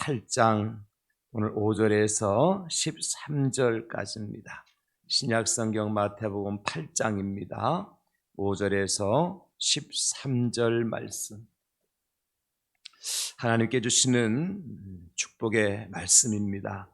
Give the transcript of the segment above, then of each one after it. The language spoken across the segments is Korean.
8장 오늘 5절에서 13절까지입니다. 신약성경 마태복음 8장입니다. 5절에서 13절 말씀. 하나님께 주시는 축복의 말씀입니다.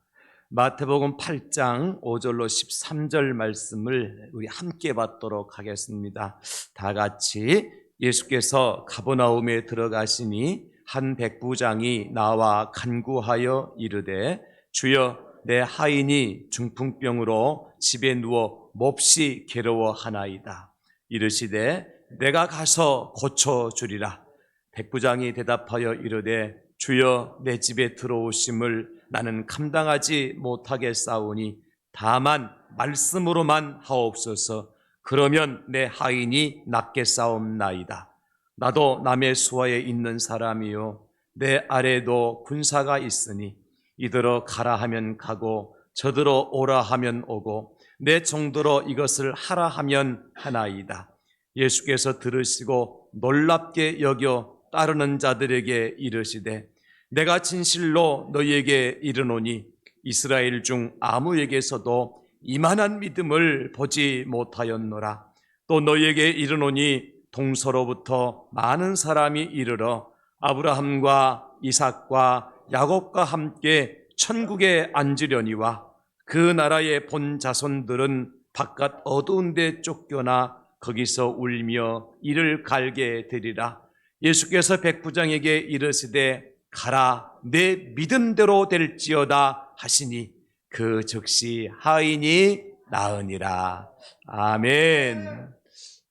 마태복음 8장 5절로 13절 말씀을 우리 함께 받도록 하겠습니다. 다 같이. 예수께서 가버나움에 들어가시니 한 백부장이 나와 간구하여 이르되 주여, 내 하인이 중풍병으로 집에 누워 몹시 괴로워하나이다. 이르시되 내가 가서 고쳐주리라. 백부장이 대답하여 이르되 주여, 내 집에 들어오심을 나는 감당하지 못하겠사오니 다만 말씀으로만 하옵소서. 그러면 내 하인이 낫겠사옵나이다. 나도 남의 수하에 있는 사람이요 내 아래도 군사가 있으니 이더러 가라 하면 가고 저더러 오라 하면 오고 내 정도로 이것을 하라 하면 하나이다. 예수께서 들으시고 놀랍게 여겨 따르는 자들에게 이르시되 내가 진실로 너희에게 이르노니 이스라엘 중 아무에게서도 이만한 믿음을 보지 못하였노라. 또 너희에게 이르노니 동서로부터 많은 사람이 이르러 아브라함과 이삭과 야곱과 함께 천국에 앉으려니와 그 나라의 본 자손들은 바깥 어두운 데 쫓겨나 거기서 울며 이를 갈게 되리라. 예수께서 백부장에게 이르시되 가라, 내 믿음대로 될지어다 하시니 그 즉시 하인이 나으니라. 아멘.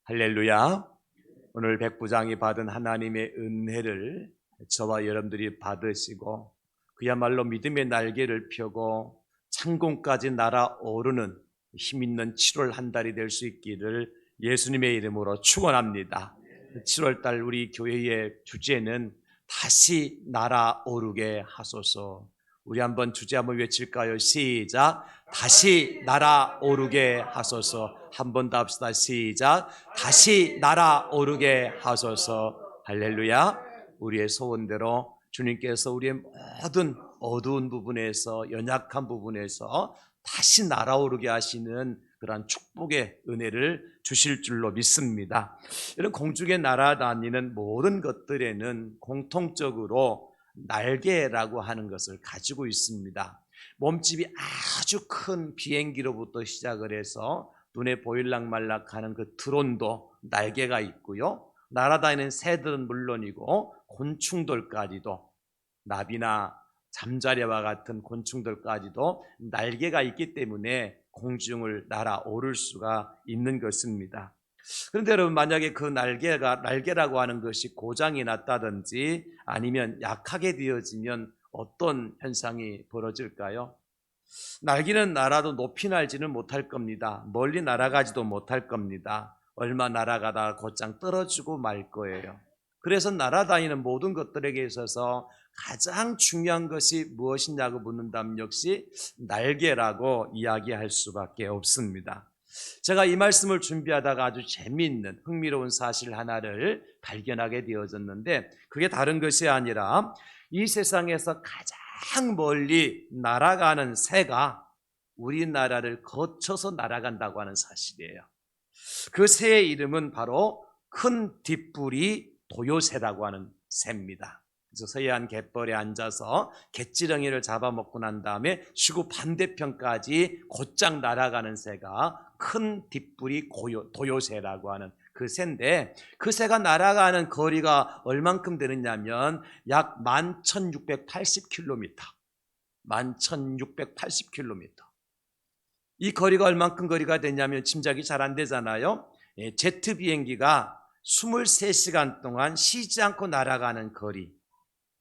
할렐루야. 오늘 백부장이 받은 하나님의 은혜를 저와 여러분들이 받으시고 그야말로 믿음의 날개를 펴고 창공까지 날아오르는 힘있는 7월 한 달이 될 수 있기를 예수님의 이름으로 축원합니다. 7월달 우리 교회의 주제는 다시 날아오르게 하소서. 우리 한번 주제 한번 외칠까요? 시작. 다시 날아오르게 하소서. 한 번 더 합시다. 시작. 다시 날아오르게 하소서. 할렐루야. 우리의 소원대로 주님께서 우리의 모든 어두운 부분에서, 연약한 부분에서 다시 날아오르게 하시는 그러한 축복의 은혜를 주실 줄로 믿습니다. 이런 공중에 날아다니는 모든 것들에는 공통적으로 날개라고 하는 것을 가지고 있습니다. 몸집이 아주 큰 비행기로부터 시작을 해서 눈에 보일락말락하는 그 드론도 날개가 있고요. 날아다니는 새들은 물론이고 곤충들까지도, 나비나 잠자리와 같은 곤충들까지도 날개가 있기 때문에 공중을 날아오를 수가 있는 것입니다. 그런데 여러분, 만약에 그 날개라고 하는 것이 고장이 났다든지 아니면 약하게 되어지면 어떤 현상이 벌어질까요? 날개는 날아도 높이 날지는 못할 겁니다. 멀리 날아가지도 못할 겁니다. 얼마 날아가다가 곧장 떨어지고 말 거예요. 그래서 날아다니는 모든 것들에게 있어서 가장 중요한 것이 무엇이냐고 묻는다면 역시 날개라고 이야기할 수밖에 없습니다. 제가 이 말씀을 준비하다가 아주 재미있는 흥미로운 사실 하나를 발견하게 되어졌는데, 그게 다른 것이 아니라 이 세상에서 가장 멀리 날아가는 새가 우리나라를 거쳐서 날아간다고 하는 사실이에요. 그 새의 이름은 바로 큰 뒷부리 도요새라고 하는 새입니다. 그래서 서해안 갯벌에 앉아서 갯지렁이를 잡아먹고 난 다음에 지구 반대편까지 곧장 날아가는 새가 큰 뒷부리 도요새라고 하는 그 새인데, 그 새가 날아가는 거리가 얼만큼 되느냐면 약 11,680km. 11,680km. 이 거리가 얼만큼 거리가 되냐면 짐작이 잘 안 되잖아요. 제트 비행기가 23시간 동안 쉬지 않고 날아가는 거리.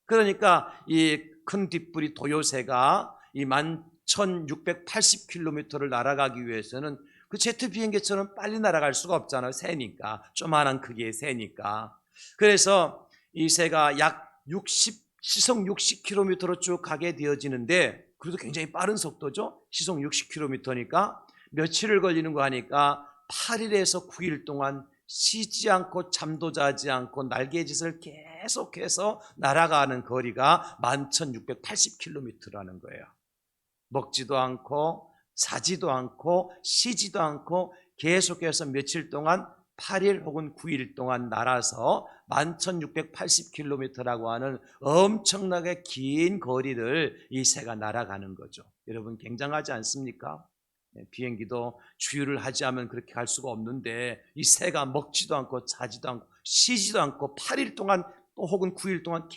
그러니까 이 큰 뒷부리 도요새가 이 11,680km를 날아가기 위해서는 그 제트 비행기처럼 빨리 날아갈 수가 없잖아요. 새니까, 조만한 크기의 새니까. 그래서 이 새가 약 시속 60km로 쭉 가게 되어지는데, 그래도 굉장히 빠른 속도죠. 시속 60km니까 며칠을 걸리는 거 하니까 8일에서 9일 동안 쉬지 않고 잠도 자지 않고 날개짓을 계속해서 날아가는 거리가 11,680km라는 거예요. 먹지도 않고 자지도 않고 쉬지도 않고 계속해서 며칠 동안 8일 혹은 9일 동안 날아서 11,680km라고 하는 엄청나게 긴 거리를 이 새가 날아가는 거죠. 여러분 굉장하지 않습니까? 비행기도 주유를 하지 않으면 그렇게 갈 수가 없는데 이 새가 먹지도 않고 자지도 않고 쉬지도 않고 8일 동안 또 혹은 9일 동안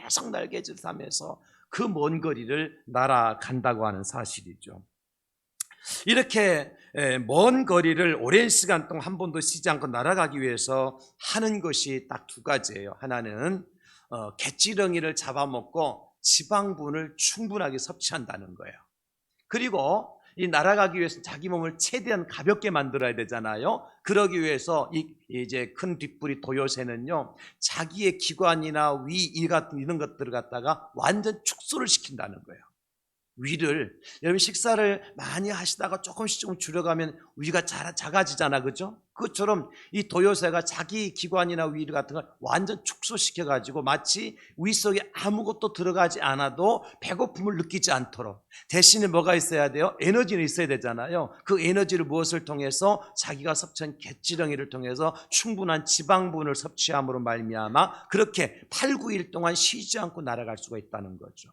계속 날개짓을 하면서 그 먼 거리를 날아간다고 하는 사실이죠. 이렇게 먼 거리를 오랜 시간 동안 한 번도 쉬지 않고 날아가기 위해서 하는 것이 딱 두 가지예요. 하나는 갯지렁이를 잡아먹고 지방분을 충분하게 섭취한다는 거예요. 그리고 이 날아가기 위해서 자기 몸을 최대한 가볍게 만들어야 되잖아요. 그러기 위해서 이제 큰 뒷부리 도요새는요, 자기의 기관이나 위, 이 같은 이런 것들을 갖다가 완전 축소를 시킨다는 거예요. 위를, 여러분 식사를 많이 하시다가 조금씩 줄여가면 위가 작아지잖아, 그죠? 그것처럼 이 도요새가 자기 기관이나 위 같은 걸 완전 축소시켜가지고 마치 위 속에 아무것도 들어가지 않아도 배고픔을 느끼지 않도록, 대신에 뭐가 있어야 돼요? 에너지는 있어야 되잖아요. 그 에너지를 무엇을 통해서? 자기가 섭취한 갯지렁이를 통해서 충분한 지방분을 섭취함으로 말미암아 그렇게 8, 9일 동안 쉬지 않고 날아갈 수가 있다는 거죠.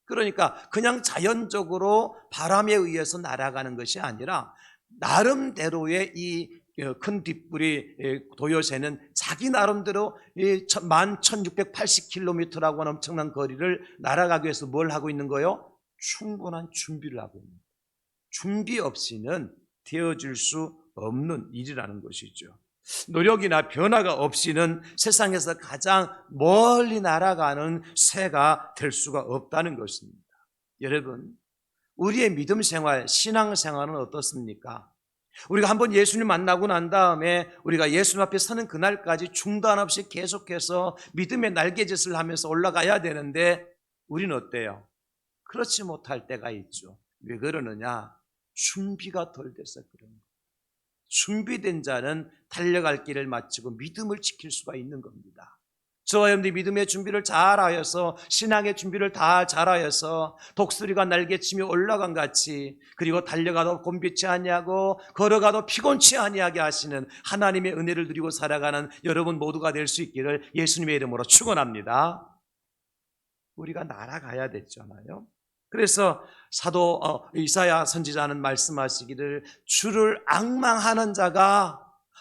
그러니까 그냥 자연적으로 바람에 의해서 날아가는 것이 아니라 나름대로의 이 큰 뒷부리 도요새는 자기 나름대로 11,680km라고 하는 엄청난 거리를 날아가기 위해서 뭘 하고 있는 거예요? 충분한 준비를 하고 있는 거예요. 준비 없이는 되어질 수 없는 일이라는 것이죠. 노력이나 변화가 없이는 세상에서 가장 멀리 날아가는 새가 될 수가 없다는 것입니다. 여러분, 우리의 믿음 생활, 신앙 생활은 어떻습니까? 우리가 한번 예수님 만나고 난 다음에 우리가 예수님 앞에 서는 그날까지 중단 없이 계속해서 믿음의 날개짓을 하면서 올라가야 되는데 우리는 어때요? 그렇지 못할 때가 있죠. 왜 그러느냐? 준비가 덜 돼서 그런 거예요. 준비된 자는 달려갈 길을 마치고 믿음을 지킬 수가 있는 겁니다. 저와 여러분들이 믿음의 준비를 잘하여서, 신앙의 준비를 다 잘하여서 독수리가 날개치며 올라간 같이, 그리고 달려가도 곤비치 아니하고 걸어가도 피곤치 아니하게 하시는 하나님의 은혜를 누리고 살아가는 여러분 모두가 될 수 있기를 예수님의 이름으로 축원합니다. 우리가 날아가야 됐잖아요. 그래서 사도 이사야 선지자는 말씀하시기를 주를 앙망하는 자가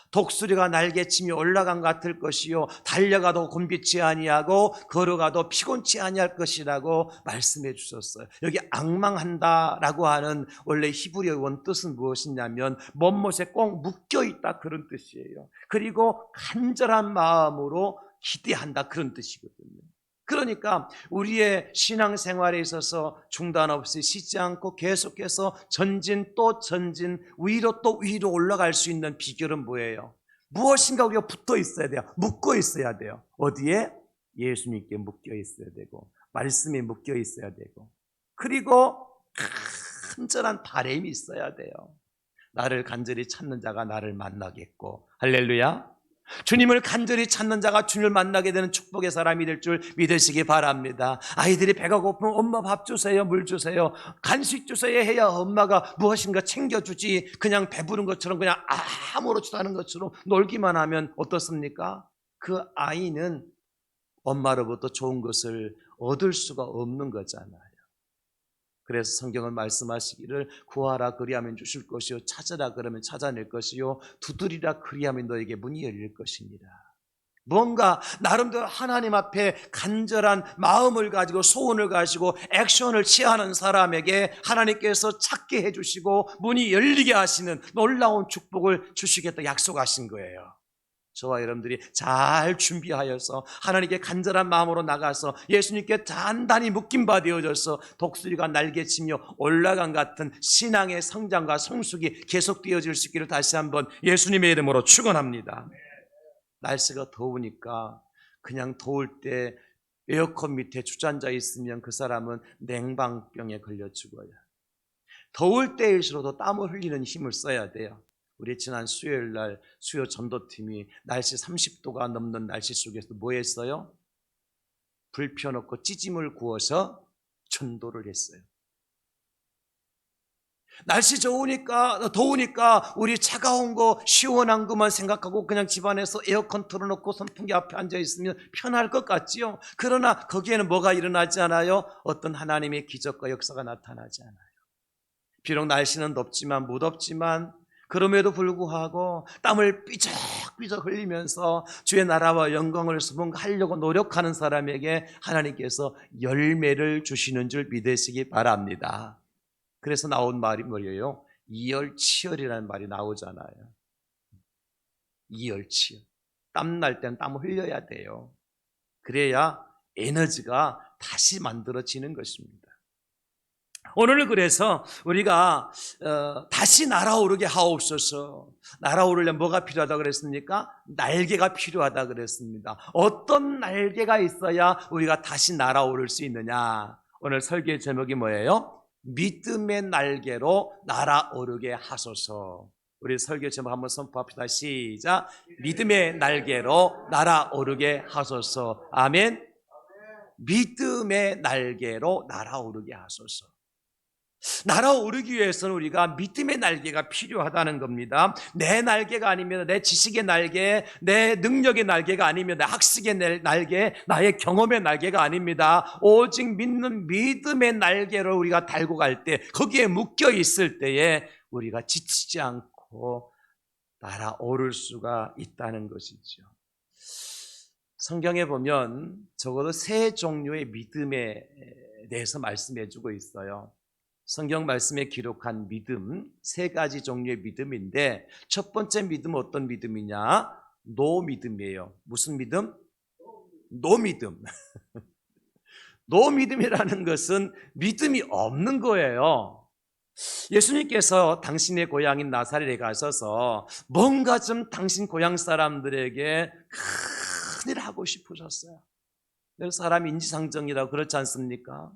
독수리가 날개치며 올라간 것 같을 것이요 달려가도 곤비치 아니하고 걸어가도 피곤치 아니할 것이라고 말씀해 주셨어요. 여기 앙망한다라고 하는 원래 히브리어 원뜻은 무엇이냐면 먼못에 꼭 묶여있다 그런 뜻이에요. 그리고 간절한 마음으로 기대한다 그런 뜻이거든요. 그러니까 우리의 신앙생활에 있어서 중단 없이 쉬지 않고 계속해서 전진 또 전진, 위로 또 위로 올라갈 수 있는 비결은 뭐예요? 무엇인가 우리가 붙어 있어야 돼요. 묶어 있어야 돼요. 어디에? 예수님께 묶여 있어야 되고 말씀에 묶여 있어야 되고, 그리고 간절한 바람이 있어야 돼요. 나를 간절히 찾는 자가 나를 만나겠고, 할렐루야. 주님을 간절히 찾는 자가 주님을 만나게 되는 축복의 사람이 될 줄 믿으시기 바랍니다. 아이들이 배가 고프면 엄마 밥 주세요, 물 주세요, 간식 주세요 해야 엄마가 무엇인가 챙겨주지, 그냥 배부른 것처럼 그냥 아무렇지도 않은 것처럼 놀기만 하면 어떻습니까? 그 아이는 엄마로부터 좋은 것을 얻을 수가 없는 거잖아요. 그래서 성경은 말씀하시기를 구하라 그리하면 주실 것이요 찾으라 그러면 찾아낼 것이요 두드리라 그리하면 너에게 문이 열릴 것입니다. 뭔가 나름대로 하나님 앞에 간절한 마음을 가지고 소원을 가지고 액션을 취하는 사람에게 하나님께서 찾게 해주시고 문이 열리게 하시는 놀라운 축복을 주시겠다 약속하신 거예요. 저와 여러분들이 잘 준비하여서 하나님께 간절한 마음으로 나가서 예수님께 단단히 묶임 바 되어져서 독수리가 날개치며 올라간 같은 신앙의 성장과 성숙이 계속되어질 수 있기를 다시 한번 예수님의 이름으로 축원합니다. 날씨가 더우니까 그냥 더울 때 에어컨 밑에 주저앉아 있으면 그 사람은 냉방병에 걸려 죽어요. 더울 때일수록 땀을 흘리는 힘을 써야 돼요. 우리 지난 수요일 날 수요 전도팀이 날씨 30도가 넘는 날씨 속에서 뭐 했어요? 불 펴놓고 찌짐을 구워서 전도를 했어요. 날씨 더우니까 우리 차가운 거 시원한 것만 생각하고 그냥 집안에서 에어컨 틀어놓고 선풍기 앞에 앉아 있으면 편할 것 같지요. 그러나 거기에는 뭐가 일어나지 않아요? 어떤 하나님의 기적과 역사가 나타나지 않아요. 비록 날씨는 덥지만 무덥지만 그럼에도 불구하고 땀을 삐적삐적 흘리면서 주의 나라와 영광을 수봉하려고 노력하는 사람에게 하나님께서 열매를 주시는 줄 믿으시기 바랍니다. 그래서 나온 말이 뭐예요? 이열치열이라는 말이 나오잖아요. 이열치열. 땀 날 땐 땀을 흘려야 돼요. 그래야 에너지가 다시 만들어지는 것입니다. 오늘 그래서 우리가 다시 날아오르게 하옵소서. 날아오르려면 뭐가 필요하다고 그랬습니까? 날개가 필요하다고 그랬습니다. 어떤 날개가 있어야 우리가 다시 날아오를 수 있느냐? 오늘 설교의 제목이 뭐예요? 믿음의 날개로 날아오르게 하소서. 우리 설교 제목 한번 선포합시다. 시작. 믿음의 날개로 날아오르게 하소서. 아멘. 믿음의 날개로 날아오르게 하소서. 날아오르기 위해서는 우리가 믿음의 날개가 필요하다는 겁니다. 내 날개가 아니면 내 지식의 날개, 내 능력의 날개가 아니면 내 학식의 날개, 나의 경험의 날개가 아닙니다. 오직 믿는 믿음의 날개를 우리가 달고 갈 때, 거기에 묶여 있을 때에 우리가 지치지 않고 날아오를 수가 있다는 것이죠. 성경에 보면 적어도 세 종류의 믿음에 대해서 말씀해 주고 있어요. 성경 말씀에 기록한 믿음, 세 가지 종류의 믿음인데 첫 번째 믿음은 어떤 믿음이냐? 노믿음이에요. 무슨 믿음? 노믿음. 노믿음이라는 것은 믿음이 없는 거예요. 예수님께서 당신의 고향인 나사렛에 가셔서 뭔가 좀 당신 고향 사람들에게 큰일 하고 싶으셨어요. 사람 인지상정이라고 그렇지 않습니까?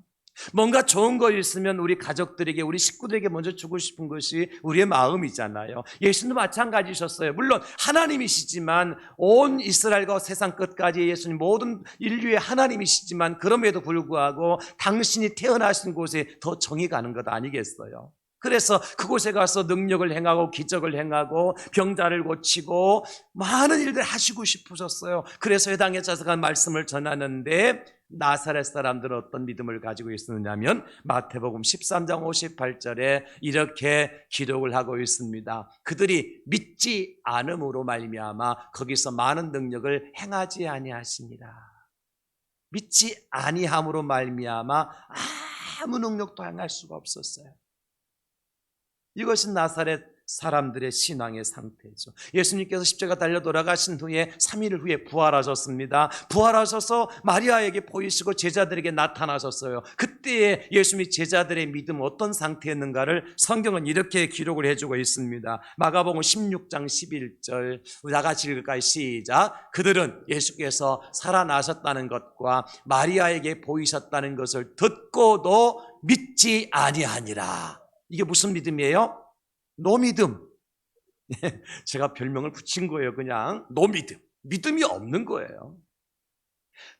뭔가 좋은 거 있으면 우리 가족들에게, 우리 식구들에게 먼저 주고 싶은 것이 우리의 마음이잖아요. 예수님도 마찬가지셨어요. 물론 하나님이시지만 온 이스라엘과 세상 끝까지 예수님 모든 인류의 하나님이시지만 그럼에도 불구하고 당신이 태어나신 곳에 더 정이 가는 것 아니겠어요? 그래서 그곳에 가서 능력을 행하고 기적을 행하고 병자를 고치고 많은 일들 하시고 싶으셨어요. 그래서 회당에 자석한 말씀을 전하는데 나사렛 사람들은 어떤 믿음을 가지고 있었느냐면 마태복음 13장 58절에 이렇게 기록을 하고 있습니다. 그들이 믿지 않음으로 말미암아 거기서 많은 능력을 행하지 아니하십니다. 믿지 아니함으로 말미암아 아무 능력도 행할 수가 없었어요. 이것이 나사렛 사람들의 신앙의 상태죠. 예수님께서 십자가 달려 돌아가신 후에 3일 후에 부활하셨습니다. 부활하셔서 마리아에게 보이시고 제자들에게 나타나셨어요. 그때에 예수님이 제자들의 믿음 어떤 상태였는가를 성경은 이렇게 기록을 해주고 있습니다. 마가복음 16장 11절 다 같이 읽을까요? 시작. 그들은 예수께서 살아나셨다는 것과 마리아에게 보이셨다는 것을 듣고도 믿지 아니하니라. 이게 무슨 믿음이에요? 노믿음. 제가 별명을 붙인 거예요. 그냥 노믿음. 믿음이 없는 거예요.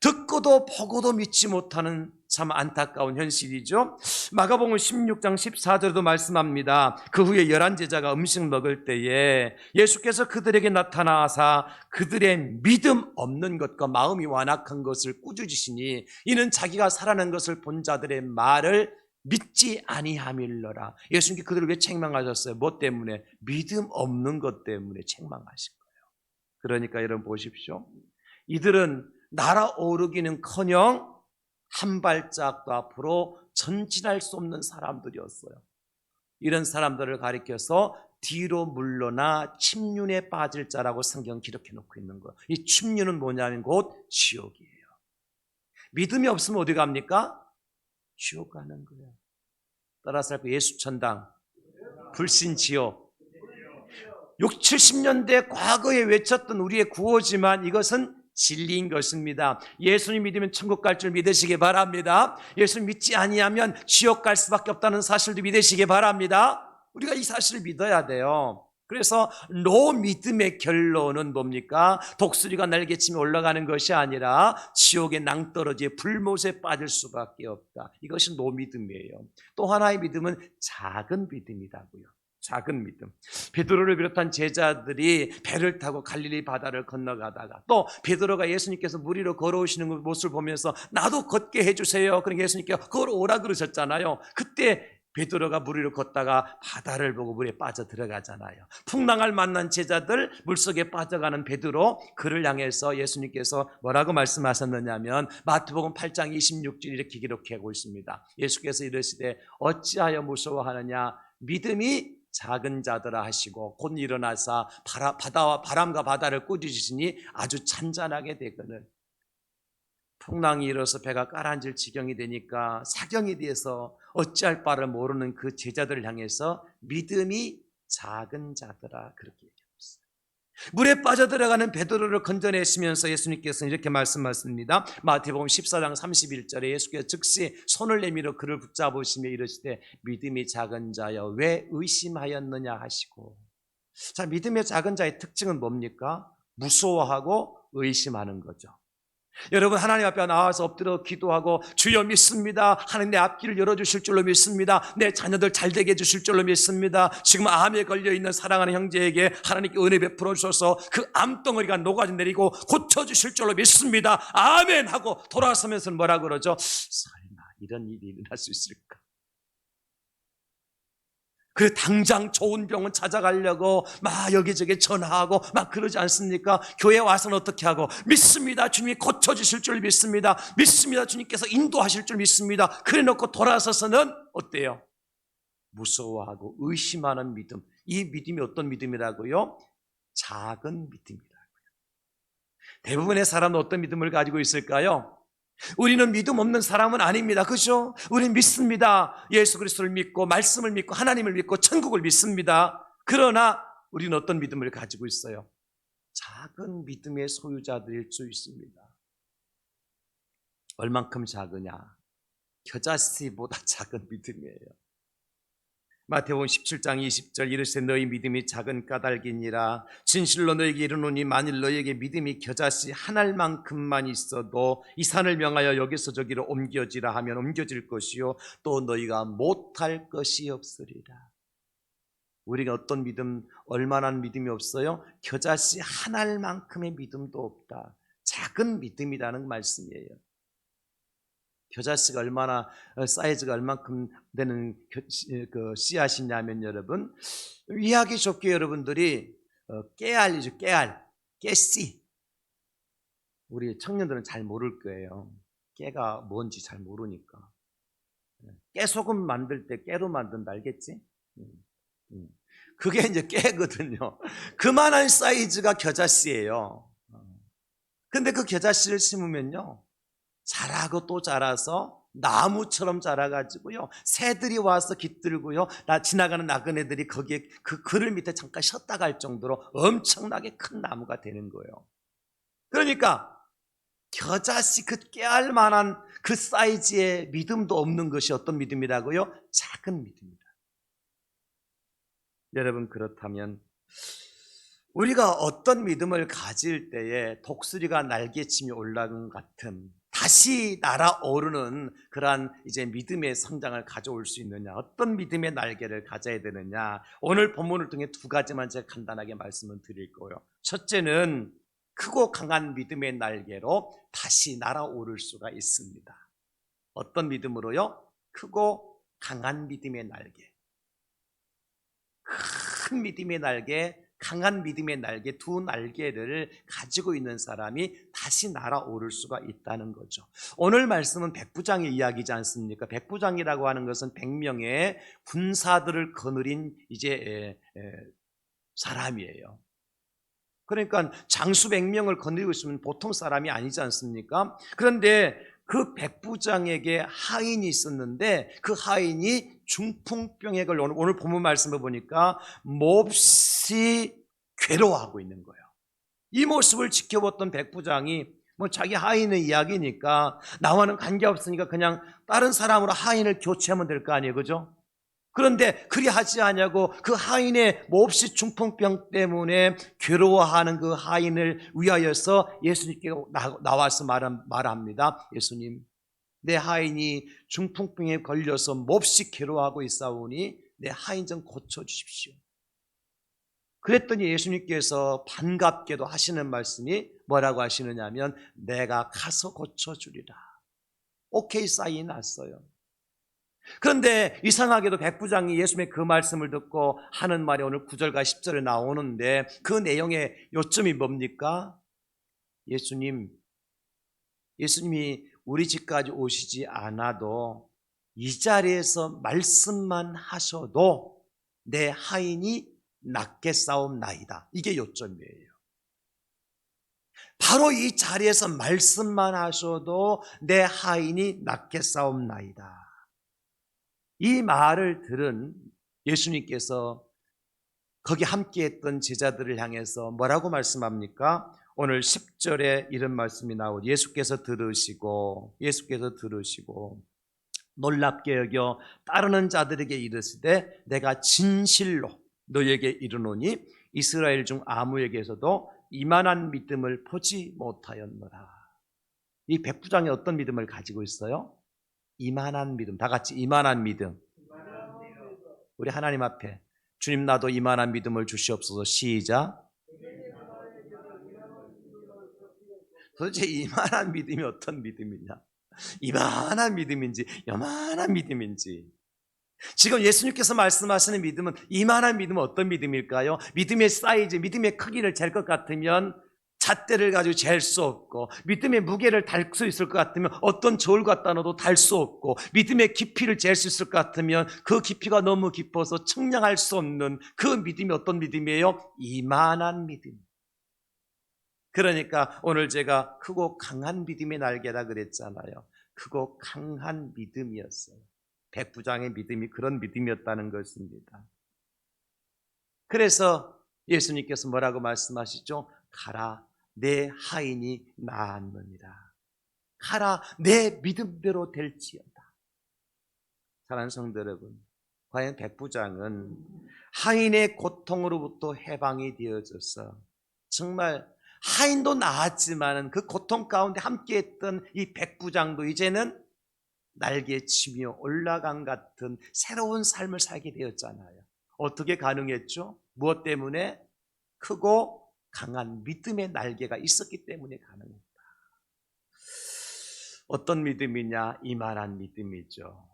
듣고도 보고도 믿지 못하는 참 안타까운 현실이죠. 마가복음 16장 14절에도 말씀합니다. 그 후에 11제자가 음식 먹을 때에 예수께서 그들에게 나타나사 그들의 믿음 없는 것과 마음이 완악한 것을 꾸짖으시니 이는 자기가 살아난 것을 본 자들의 말을 믿지 아니함일러라. 예수님께 그들을 왜 책망하셨어요? 뭐 때문에? 믿음 없는 것 때문에 책망하신 거예요. 그러니까 여러분 보십시오. 이들은 날아오르기는커녕 한 발짝도 앞으로 전진할 수 없는 사람들이었어요. 이런 사람들을 가리켜서 뒤로 물러나 침륜에 빠질 자라고 성경 기록해 놓고 있는 거예요. 이 침륜은 뭐냐면 곧 지옥이에요. 믿음이 없으면 어디 갑니까? 지옥 가는 거예요. 따라서 예수천당, 불신지옥. 60, 70년대 과거에 외쳤던 우리의 구호지만 이것은 진리인 것입니다. 예수님 믿으면 천국 갈 줄 믿으시기 바랍니다. 예수님 믿지 아니하면 지옥 갈 수밖에 없다는 사실도 믿으시기 바랍니다. 우리가 이 사실을 믿어야 돼요. 그래서 노믿음의 결론은 뭡니까? 독수리가 날개치며 올라가는 것이 아니라 지옥의 낭떠러지에 불못에 빠질 수밖에 없다. 이것이 노믿음이에요. 또 하나의 믿음은 작은 믿음이라고요. 작은 믿음. 베드로를 비롯한 제자들이 배를 타고 갈릴리 바다를 건너가다가 또 베드로가 예수님께서 물 위로 걸어오시는 모습을 보면서 나도 걷게 해주세요. 그러니까 예수님께서 걸어오라 그러셨잖아요. 그때 베드로가 물 위로 걷다가 바다를 보고 물에 빠져 들어가잖아요. 풍랑을 만난 제자들, 물속에 빠져가는 베드로, 그를 향해서 예수님께서 뭐라고 말씀하셨느냐면 마태복음 8장 26절 이렇게 기록하고 있습니다. 예수께서 이르시되 어찌하여 무서워하느냐, 믿음이 작은 자들아 하시고 곧 일어나사 바람과 바다를 꾸짖으시니 아주 잔잔하게 되거늘. 풍랑이 일어서 배가 가라앉을 지경이 되니까 사경이 돼서 어찌할 바를 모르는 그 제자들을 향해서 믿음이 작은 자들아 그렇게 얘기했어요. 물에 빠져들어가는 베드로를 건져내시면서 예수님께서는 이렇게 말씀하십니다. 마태복음 14장 31절에 예수께서 즉시 손을 내밀어 그를 붙잡으시며 이르시되 믿음이 작은 자여 왜 의심하였느냐 하시고. 자, 믿음의 작은 자의 특징은 뭡니까? 무서워하고 의심하는 거죠. 여러분, 하나님 앞에 나와서 엎드려 기도하고 주여 믿습니다. 하나님 내 앞길을 열어주실 줄로 믿습니다. 내 자녀들 잘되게 해주실 줄로 믿습니다. 지금 암에 걸려있는 사랑하는 형제에게 하나님께 은혜 베풀어 주셔서 그 암덩어리가 녹아져 내리고 고쳐주실 줄로 믿습니다. 아멘 하고 돌아서면서 뭐라 그러죠? 설마 이런 일이 일어날 수 있을까? 그 당장 좋은 병원 찾아가려고 막 여기저기 전화하고 막 그러지 않습니까? 교회 와서는 어떻게 하고 믿습니다. 주님이 고쳐주실 줄 믿습니다. 믿습니다. 주님께서 인도하실 줄 믿습니다. 그래 놓고 돌아서서는 어때요? 무서워하고 의심하는 믿음. 이 믿음이 어떤 믿음이라고요? 작은 믿음이라고요. 대부분의 사람은 어떤 믿음을 가지고 있을까요? 우리는 믿음 없는 사람은 아닙니다. 그죠? 우리는 믿습니다. 예수 그리스도를 믿고 말씀을 믿고 하나님을 믿고 천국을 믿습니다. 그러나 우리는 어떤 믿음을 가지고 있어요? 작은 믿음의 소유자들일 수 있습니다. 얼만큼 작으냐? 겨자씨보다 작은 믿음이에요. 마태복음 17장 20절 이르시되 너희 믿음이 작은 까닭이니라. 진실로 너희에게 이르노니 만일 너희에게 믿음이 겨자씨 한 알만큼만 있어도 이 산을 명하여 여기서 저기로 옮겨지라 하면 옮겨질 것이요 또 너희가 못할 것이 없으리라. 우리가 어떤 믿음, 얼마나 믿음이 없어요? 겨자씨 한 알만큼의 믿음도 없다. 작은 믿음이라는 말씀이에요. 겨자씨가 얼마나 사이즈가 얼만큼 되는 그 씨앗이냐면 여러분, 이해하기 좋게 여러분들이 깨알이죠. 깨씨. 우리 청년들은 잘 모를 거예요. 깨가 뭔지 잘 모르니까. 깨소금 만들 때 깨로 만든다 알겠지? 그게 이제 깨거든요. 그만한 사이즈가 겨자씨예요. 근데 그 겨자씨를 심으면요 자라고 또 자라서 나무처럼 자라가지고요 새들이 와서 깃들고요 지나가는 나그네들이 거기에 그 그늘 밑에 잠깐 쉬었다 갈 정도로 엄청나게 큰 나무가 되는 거예요. 그러니까 겨자씨 그 깨알 만한 그 사이즈의 믿음도 없는 것이 어떤 믿음이라고요? 작은 믿음이다. 여러분, 그렇다면 우리가 어떤 믿음을 가질 때에 독수리가 날개치며 올라간 것 같은 다시 날아오르는 그러한 이제 믿음의 성장을 가져올 수 있느냐, 어떤 믿음의 날개를 가져야 되느냐, 오늘 본문을 통해 두 가지만 제가 간단하게 말씀을 드릴 거예요. 첫째는 크고 강한 믿음의 날개로 다시 날아오를 수가 있습니다. 어떤 믿음으로요? 크고 강한 믿음의 날개. 큰 믿음의 날개, 강한 믿음의 날개, 두 날개를 가지고 있는 사람이 다시 날아오를 수가 있다는 거죠. 오늘 말씀은 백부장의 이야기지 않습니까? 백부장이라고 하는 것은 100명의 군사들을 거느린 이제 사람이에요. 그러니까 장수 100명을 거느리고 있으면 보통 사람이 아니지 않습니까? 그런데 그 백부장에게 하인이 있었는데 그 하인이 중풍병에 걸려 오늘 본문 말씀을 보니까 몹시 괴로워하고 있는 거예요. 이 모습을 지켜봤던 백부장이 뭐 자기 하인의 이야기니까 나와는 관계없으니까 그냥 다른 사람으로 하인을 교체하면 될 거 아니에요, 그죠? 그런데 그리하지 아니하고 그 하인의 몹시 중풍병 때문에 괴로워하는 그 하인을 위하여서 예수님께 나와서 말합니다. 예수님, 내 하인이 중풍병에 걸려서 몹시 괴로워하고 있사오니 내 하인 좀 고쳐주십시오. 그랬더니 예수님께서 반갑게도 하시는 말씀이 뭐라고 하시느냐면 내가 가서 고쳐주리라. 오케이 사인이 났어요. 그런데 이상하게도 백부장이 예수님의 그 말씀을 듣고 하는 말이 오늘 9절과 10절에 나오는데 그 내용의 요점이 뭡니까? 예수님이 우리 집까지 오시지 않아도 이 자리에서 말씀만 하셔도 내 하인이 낫겠사옵나이다. 이게 요점이에요. 바로 이 자리에서 말씀만 하셔도 내 하인이 낫겠사옵나이다. 이 말을 들은 예수님께서 거기 함께했던 제자들을 향해서 뭐라고 말씀합니까? 오늘 10절에 이런 말씀이 나오고 예수께서 들으시고 놀랍게 여겨 따르는 자들에게 이르시되 내가 진실로 너에게 이르노니 이스라엘 중 아무에게서도 이만한 믿음을 보지 못하였노라. 이 백부장이 어떤 믿음을 가지고 있어요? 이만한 믿음. 다 같이 이만한 믿음. 우리 하나님 앞에 주님 나도 이만한 믿음을 주시옵소서. 시작. 도대체 이만한 믿음이 어떤 믿음이냐? 이만한 믿음인지 요만한 믿음인지. 지금 예수님께서 말씀하시는 믿음은 이만한 믿음은 어떤 믿음일까요? 믿음의 사이즈, 믿음의 크기를 잴 것 같으면 잣대를 가지고 잴 수 없고, 믿음의 무게를 달 수 있을 것 같으면 어떤 저울 갖다 넣어도 달 수 없고, 믿음의 깊이를 잴 수 있을 것 같으면 그 깊이가 너무 깊어서 측량할 수 없는 그 믿음이 어떤 믿음이에요? 이만한 믿음. 그러니까 오늘 제가 크고 강한 믿음의 날개다 그랬잖아요. 크고 강한 믿음이었어요. 백부장의 믿음이 그런 믿음이었다는 것입니다. 그래서 예수님께서 뭐라고 말씀하시죠? 가라, 내 하인이 나았느니라. 가라, 내 믿음대로 될지어다. 사랑하는 성도 여러분, 과연 백부장은 하인의 고통으로부터 해방이 되어져서 정말 하인도 나았지만 그 고통 가운데 함께했던 이 백부장도 이제는 날개치며 올라간 같은 새로운 삶을 살게 되었잖아요. 어떻게 가능했죠? 무엇 때문에? 크고 강한 믿음의 날개가 있었기 때문에 가능했다. 어떤 믿음이냐? 이만한 믿음이죠.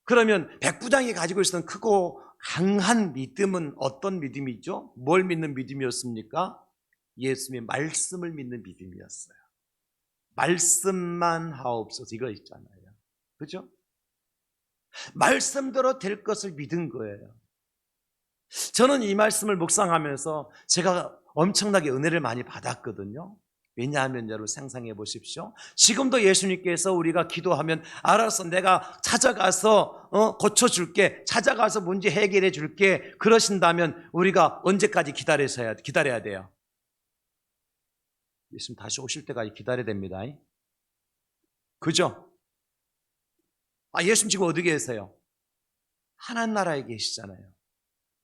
그러면 백부장이 가지고 있었던 크고 강한 믿음은 어떤 믿음이죠? 뭘 믿는 믿음이었습니까? 예수님의 말씀을 믿는 믿음이었어요. 말씀만 하옵소서, 이거 있잖아요. 그죠? 말씀대로 될 것을 믿은 거예요. 저는 이 말씀을 묵상하면서 제가 엄청나게 은혜를 많이 받았거든요. 왜냐하면 여러분 상상해 보십시오. 지금도 예수님께서 우리가 기도하면 알아서 내가 찾아가서 고쳐줄게, 찾아가서 문제 해결해 줄게 그러신다면 우리가 언제까지 기다려야 돼요? 예수님 다시 오실 때까지 기다려야 됩니다. 그죠? 예수님 지금 어디 계세요? 하나님 나라에 계시잖아요.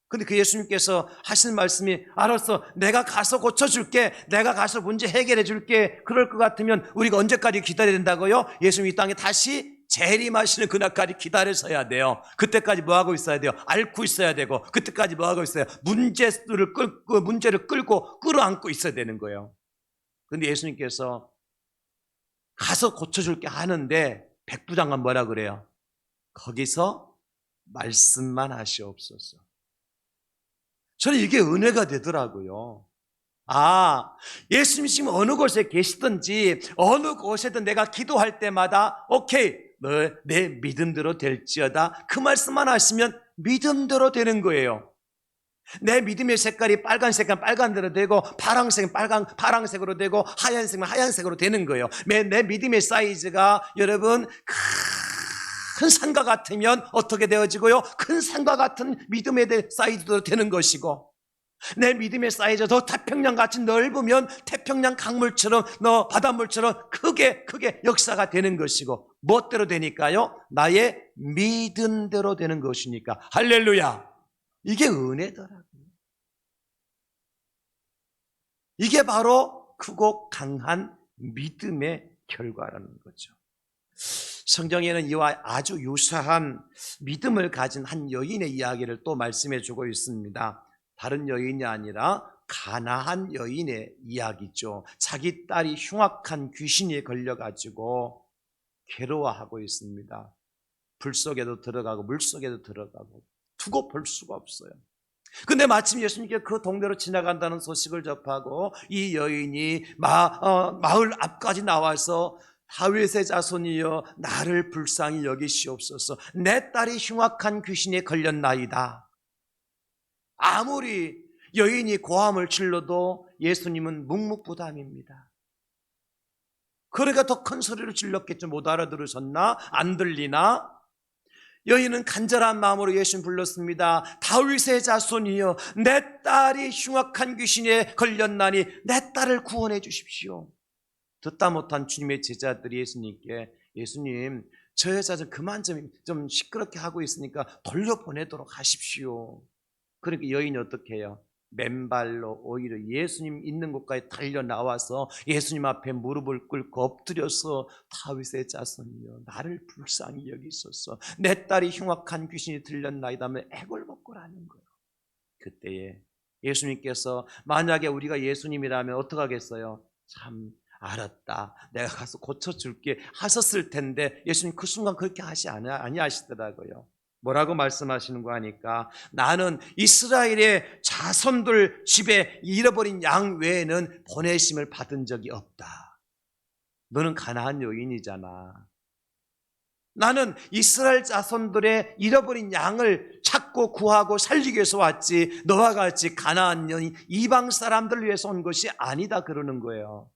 근데 그 예수님께서 하시는 말씀이 알았어, 내가 가서 고쳐줄게, 내가 가서 문제 해결해 줄게 그럴 것 같으면 우리가 언제까지 기다려야 된다고요? 예수님 이 땅에 다시 재림하시는 그날까지 기다려서야 돼요. 그때까지 뭐하고 있어야 돼요? 앓고 있어야 되고, 그때까지 뭐하고 있어요? 문제를 끌고 끌어안고 있어야 되는 거예요. 근데 예수님께서 가서 고쳐줄게 하는데 백부장은 뭐라 그래요? 거기서 말씀만 하시옵소서. 저는 이게 은혜가 되더라고요. 예수님이 지금 어느 곳에 계시든지 어느 곳에든 내가 기도할 때마다 오케이, 내 믿음대로 될지어다 그 말씀만 하시면 믿음대로 되는 거예요. 내 믿음의 색깔이 빨간색은 빨간대로 되고 파란색은 파란색으로 되고 하얀색은 하얀색으로 되는 거예요. 내 믿음의 사이즈가 여러분 큰 산과 같으면 어떻게 되어지고요? 큰 산과 같은 믿음의 사이즈도 되는 것이고, 내 믿음의 사이즈 더 태평양같이 넓으면 태평양 강물처럼 너 바닷물처럼 크게 역사가 되는 것이고, 무엇대로 되니까요? 나의 믿음대로 되는 것이니까. 할렐루야. 이게 은혜더라고요. 이게 바로 크고 강한 믿음의 결과라는 거죠. 성경에는 이와 아주 유사한 믿음을 가진 한 여인의 이야기를 또 말씀해 주고 있습니다. 다른 여인이 아니라 가나안 여인의 이야기죠. 자기 딸이 흉악한 귀신에 걸려가지고 괴로워하고 있습니다. 불 속에도 들어가고 물 속에도 들어가고 두고 볼 수가 없어요. 근데 마침 예수님께 그 동네로 지나간다는 소식을 접하고 이 여인이 마을 앞까지 나와서 다윗의 자손이여 나를 불쌍히 여기시옵소서, 내 딸이 흉악한 귀신에 걸렸나이다. 아무리 여인이 고함을 질러도 예수님은 묵묵부담입니다. 그러니까 더 큰 소리를 질렀겠죠. 못 알아들으셨나? 안 들리나? 여인은 간절한 마음으로 예수님 불렀습니다. 다윗의 자손이여 내 딸이 흉악한 귀신에 걸렸나니 내 딸을 구원해 주십시오. 듣다 못한 주님의 제자들이 예수님께, 예수님 저 여자 그만 좀 시끄럽게 하고 있으니까 돌려보내도록 하십시오. 그러니까 여인이 어떻게 해요? 맨발로 오히려 예수님 있는 곳까지 달려 나와서 예수님 앞에 무릎을 꿇고 엎드려서 다윗의 자손이여 나를 불쌍히 여기소서, 내 딸이 흉악한 귀신이 들렸나이다며 애걸복걸하는 거예요. 그때에 예수님께서 만약에 우리가 예수님이라면 어떻게 하겠어요? 참 알았다, 내가 가서 고쳐줄게 하셨을 텐데 예수님 그 순간 그렇게 아니하시더라고요. 뭐라고 말씀하시는 거 하니까, 나는 이스라엘의 자손들 집에 잃어버린 양 외에는 보내심을 받은 적이 없다. 너는 가나안 여인이잖아. 나는 이스라엘 자손들의 잃어버린 양을 찾고 구하고 살리기 위해서 왔지, 너와 같이 가나안 여인 이방 사람들을 위해서 온 것이 아니다 그러는 거예요.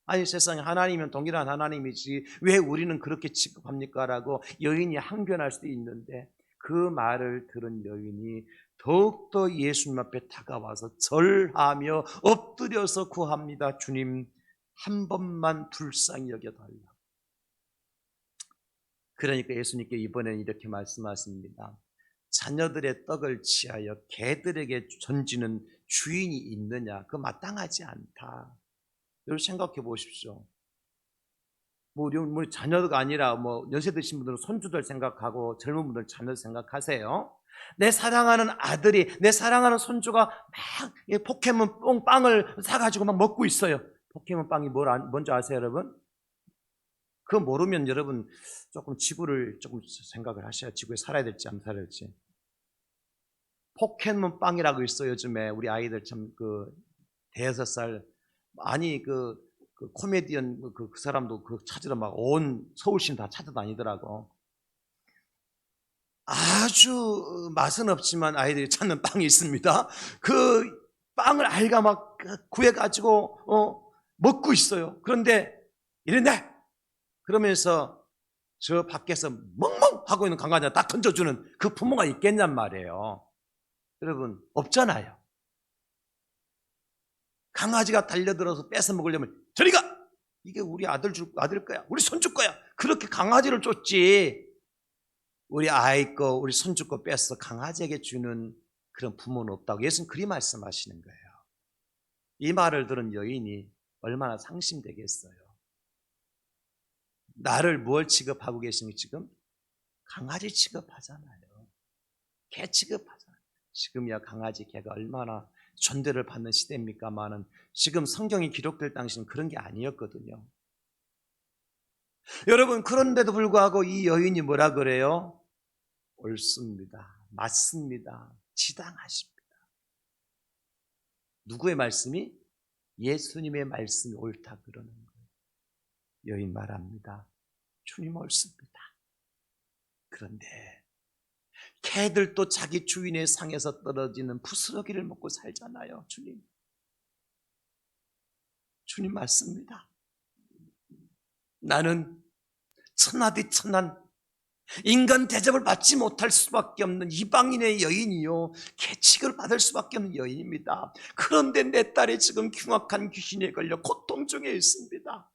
아니 세상에 하나님은 동일한 하나님이지 왜 우리는 그렇게 취급합니까? 라고 여인이 항변할 수도 있는데, 그 말을 들은 여인이 더욱더 예수님 앞에 다가와서 절하며 엎드려서 구합니다. 주님 한 번만 불쌍히 여겨달라. 그러니까 예수님께 이번에는 이렇게 말씀하십니다. 자녀들의 떡을 취하여 개들에게 던지는 주인이 있느냐? 그거 마땅하지 않다. 여러분 생각해 보십시오. 우리 자녀가 아니라 연세 드신 분들은 손주들 생각하고 젊은 분들은 자녀 생각하세요. 내 사랑하는 아들이, 내 사랑하는 손주가 막 포켓몬 빵을 사가지고 막 먹고 있어요. 포켓몬 빵이 뭔지 아세요, 여러분? 그거 모르면 여러분 조금 지구를 조금 생각을 하셔야, 지구에 살아야 될지 안 살아야 될지. 포켓몬 빵이라고 있어요. 요즘에 우리 아이들 참 대여섯 살 아니 그 코미디언 그 사람도 찾으러 막 온 서울시는 다 찾아다니더라고. 아주 맛은 없지만 아이들이 찾는 빵이 있습니다. 그 빵을 아이가 막 구해가지고 먹고 있어요. 그런데 이런데 그러면서 저 밖에서 멍멍 하고 있는 강아지가 딱 던져주는 그 부모가 있겠냔 말이에요. 여러분 없잖아요. 강아지가 달려들어서 뺏어 먹으려면 저리 가! 이게 우리 아들 거야, 우리 손주 거야, 그렇게 강아지를 쫓지, 우리 아이 거 우리 손주 거 뺏어 강아지에게 주는 그런 부모는 없다고 예수는 그리 말씀하시는 거예요. 이 말을 들은 여인이 얼마나 상심되겠어요. 나를 뭘 취급하고 계시는, 지금 강아지 취급하잖아요. 개 취급하잖아요. 지금이야 강아지 개가 얼마나 존대를 받는 시대입니까마는 지금 성경이 기록될 당시는 그런 게 아니었거든요. 여러분 그런데도 불구하고 이 여인이 뭐라 그래요? 옳습니다, 맞습니다, 지당하십니다. 누구의 말씀이? 예수님의 말씀이 옳다 그러는 거예요. 여인 말합니다. 주님 옳습니다. 그런데 개들도 자기 주인의 상에서 떨어지는 부스러기를 먹고 살잖아요. 주님 맞습니다. 나는 천하디 천한 인간 대접을 받지 못할 수밖에 없는 이방인의 여인이요, 계칙을 받을 수밖에 없는 여인입니다. 그런데 내 딸이 지금 흉악한 귀신에 걸려 고통 중에 있습니다.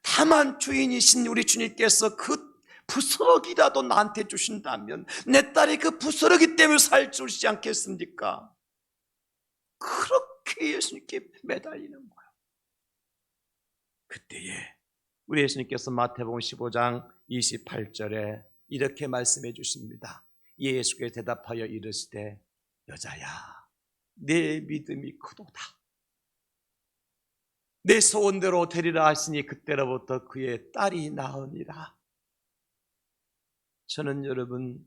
다만 주인이신 우리 주님께서 그 부스러기라도 나한테 주신다면 내 딸이 그 부스러기 때문에 살 수 있지 않겠습니까? 그렇게 예수님께 매달리는 거예요. 그때에 우리 예수님께서 마태복음 15장 28절에 이렇게 말씀해 주십니다. 예수께서 대답하여 이르시되 여자야, 내 믿음이 크도다. 내 소원대로 되리라 하시니 그때로부터 그의 딸이 나으니라. 저는 여러분,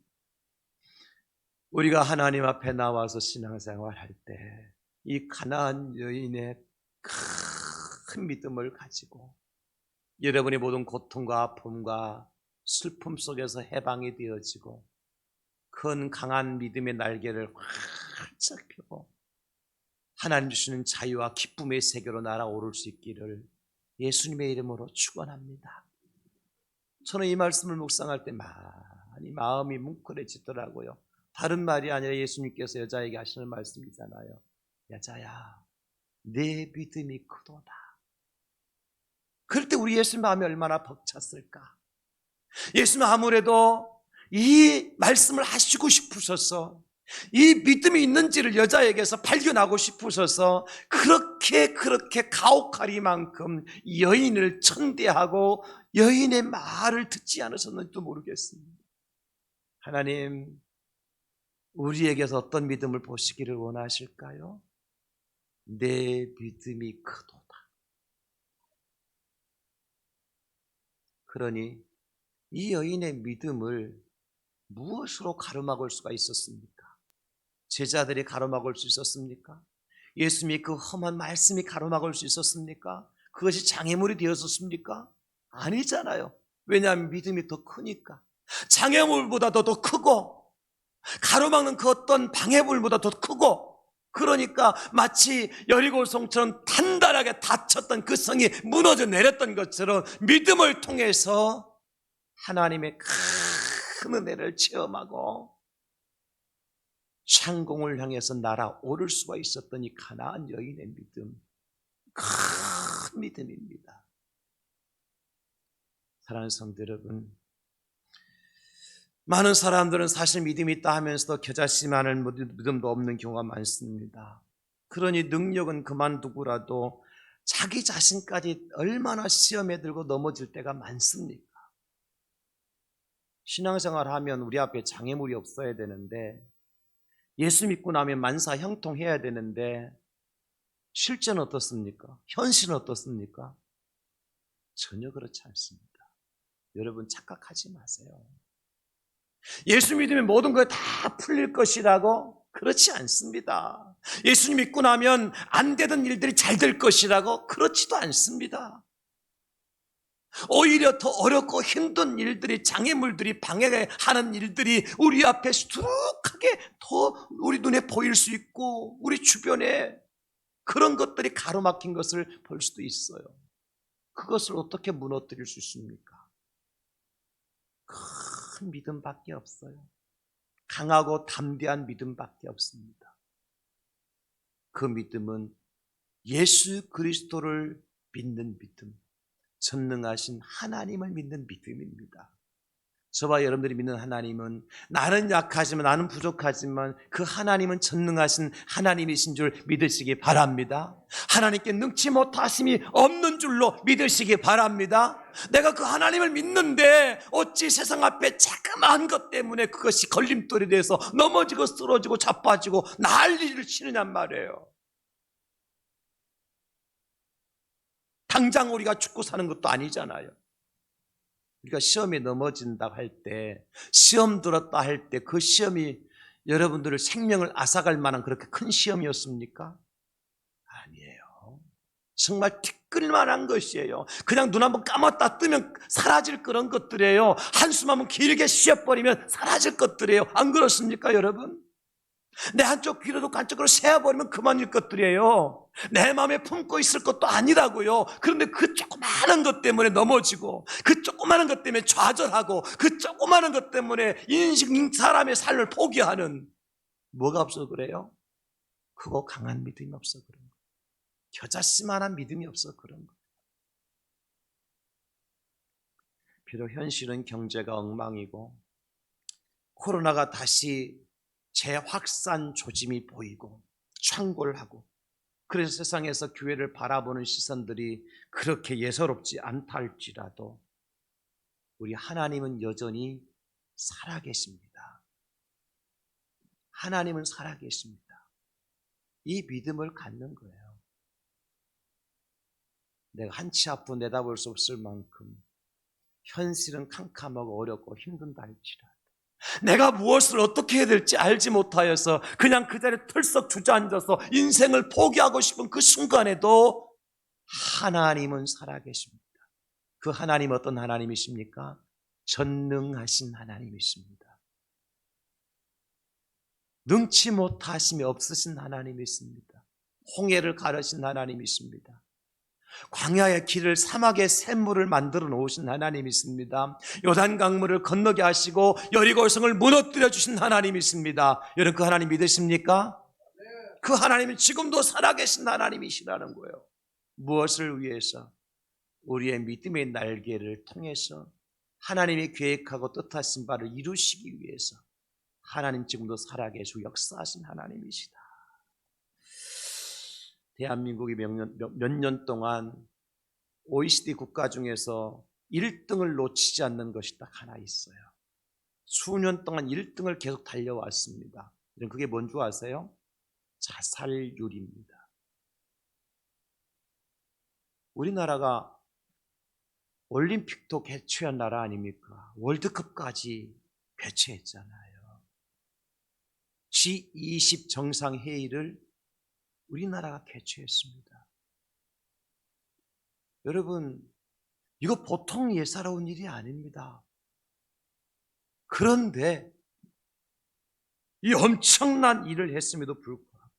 우리가 하나님 앞에 나와서 신앙생활 할 때 이 가나안 여인의 큰 믿음을 가지고 여러분의 모든 고통과 아픔과 슬픔 속에서 해방이 되어지고 큰 강한 믿음의 날개를 활짝 펴고 하나님 주시는 자유와 기쁨의 세계로 날아오를 수 있기를 예수님의 이름으로 축원합니다. 저는 이 말씀을 묵상할 때 많이 마음이 뭉클해지더라고요. 다른 말이 아니라 예수님께서 여자에게 하시는 말씀이잖아요. 여자야, 내 믿음이 크도다. 그럴 때 우리 예수님 마음이 얼마나 벅찼을까. 예수님 아무래도 이 말씀을 하시고 싶으셔서, 이 믿음이 있는지를 여자에게서 발견하고 싶으셔서 그렇게 가혹하리만큼 여인을 천대하고 여인의 말을 듣지 않으셨는지도 모르겠습니다. 하나님, 우리에게서 어떤 믿음을 보시기를 원하실까요? 내 믿음이 크도다. 그러니 이 여인의 믿음을 무엇으로 가로막을 수가 있었습니까? 제자들이 가로막을 수 있었습니까? 예수님이 그 험한 말씀이 가로막을 수 있었습니까? 그것이 장애물이 되었었습니까? 아니잖아요. 왜냐하면 믿음이 더 크니까. 장애물보다도 더 크고 가로막는 그 어떤 방해물보다 더 크고, 그러니까 마치 여리고성처럼 단단하게 닫혔던 그 성이 무너져 내렸던 것처럼 믿음을 통해서 하나님의 큰 은혜를 체험하고 창공을 향해서 날아오를 수가 있었던 이 가나안 여인의 믿음, 큰 믿음입니다. 사랑하는 성도 여러분, 많은 사람들은 사실 믿음이 있다 하면서도 겨자씨만한 믿음도 없는 경우가 많습니다. 그러니 능력은 그만두고라도 자기 자신까지 얼마나 시험에 들고 넘어질 때가 많습니까? 신앙생활 하면 우리 앞에 장애물이 없어야 되는데, 예수 믿고 나면 만사 형통해야 되는데, 실제는 어떻습니까? 현실은 어떻습니까? 전혀 그렇지 않습니다. 여러분, 착각하지 마세요. 예수 믿으면 모든 것 다 풀릴 것이라고? 그렇지 않습니다. 예수님 믿고 나면 안 되던 일들이 잘 될 것이라고? 그렇지도 않습니다. 오히려 더 어렵고 힘든 일들이, 장애물들이, 방해하는 일들이 우리 앞에 수두룩하게 더 우리 눈에 보일 수 있고, 우리 주변에 그런 것들이 가로막힌 것을 볼 수도 있어요. 그것을 어떻게 무너뜨릴 수 있습니까? 큰 믿음밖에 없어요. 강하고 담대한 믿음밖에 없습니다. 그 믿음은 예수 그리스도를 믿는 믿음, 전능하신 하나님을 믿는 믿음입니다. 저와 여러분들이 믿는 하나님은, 나는 약하지만, 나는 부족하지만 그 하나님은 전능하신 하나님이신 줄 믿으시기 바랍니다. 하나님께 능치 못하심이 없는 줄로 믿으시기 바랍니다. 내가 그 하나님을 믿는데 어찌 세상 앞에 자그마한 것 때문에 그것이 걸림돌이 돼서 넘어지고 쓰러지고 자빠지고 난리를 치느냔 말이에요. 당장 우리가 죽고 사는 것도 아니잖아요. 우리가 시험에 넘어진다고 할 때, 시험 들었다 할 때 그 시험이 여러분들의 생명을 앗아갈 만한 그렇게 큰 시험이었습니까? 아니에요. 정말 티끌만한 것이에요. 그냥 눈 한번 감았다 뜨면 사라질 그런 것들이에요. 한숨 한번 길게 쉬어버리면 사라질 것들이에요. 안 그렇습니까, 여러분? 내 한쪽 귀로도 한쪽으로 세어버리면 그만일 것들이에요. 내 마음에 품고 있을 것도 아니라고요. 그런데 그 조그마한 것 때문에 넘어지고, 그 조그마한 것 때문에 좌절하고, 그 조그마한 것 때문에 사람의 삶을 포기하는, 뭐가 없어 그래요? 그거 강한 믿음이 없어 그런 거예요. 겨자씨만한 믿음이 없어 그런 거예요. 비록 현실은 경제가 엉망이고 코로나가 다시 재확산 조짐이 보이고 창궐하고, 그래서 세상에서 교회를 바라보는 시선들이 그렇게 예사롭지 않다 할지라도 우리 하나님은 여전히 살아계십니다. 하나님은 살아계십니다. 이 믿음을 갖는 거예요. 내가 한치 앞도 내다볼 수 없을 만큼 현실은 캄캄하고 어렵고 힘든다 할지라도, 내가 무엇을 어떻게 해야 될지 알지 못하여서 그냥 그 자리에 털썩 주저앉아서 인생을 포기하고 싶은 그 순간에도 하나님은 살아계십니다. 그 하나님 어떤 하나님이십니까? 전능하신 하나님이십니다. 능치 못하심이 없으신 하나님이십니다. 홍해를 가르신 하나님이십니다. 광야의 길을, 사막의 샘물을 만들어 놓으신 하나님이십니다. 요단 강물을 건너게 하시고 여리고성을 무너뜨려 주신 하나님이십니다. 여러분, 그 하나님 믿으십니까? 그 하나님은 지금도 살아계신 하나님이시라는 거예요. 무엇을 위해서? 우리의 믿음의 날개를 통해서 하나님이 계획하고 뜻하신 바를 이루시기 위해서 하나님 지금도 살아계시고 역사하신 하나님이시다. 대한민국이 몇 년 동안 OECD 국가 중에서 1등을 놓치지 않는 것이 딱 하나 있어요. 수년 동안 1등을 계속 달려왔습니다. 그게 뭔지 아세요? 자살률입니다. 우리나라가 올림픽도 개최한 나라 아닙니까? 월드컵까지 개최했잖아요. G20 정상회의를 우리나라가 개최했습니다. 여러분, 이거 보통 예사로운 일이 아닙니다. 그런데 이 엄청난 일을 했음에도 불구하고,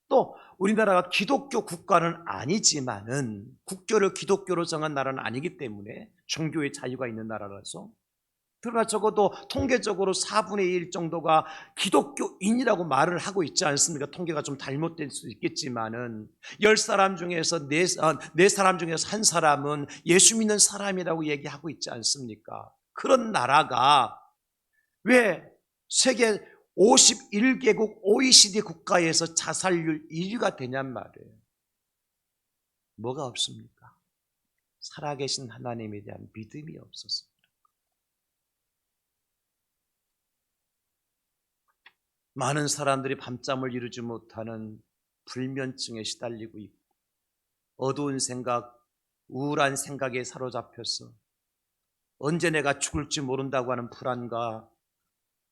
또 우리나라가 기독교 국가는 아니지만은, 국교를 기독교로 정한 나라는 아니기 때문에 종교의 자유가 있는 나라라서, 그러나 적어도 통계적으로 4분의 1 정도가 기독교인이라고 말을 하고 있지 않습니까? 통계가 좀 잘못될 수도 있겠지만은 10사람 중에서 4사람 중에서 1사람은 예수 믿는 사람이라고 얘기하고 있지 않습니까? 그런 나라가 왜 세계 51개국 OECD 국가에서 자살률 1위가 되냔 말이에요. 뭐가 없습니까? 살아계신 하나님에 대한 믿음이 없어서. 많은 사람들이 밤잠을 이루지 못하는 불면증에 시달리고 있고, 어두운 생각, 우울한 생각에 사로잡혀서 언제 내가 죽을지 모른다고 하는 불안과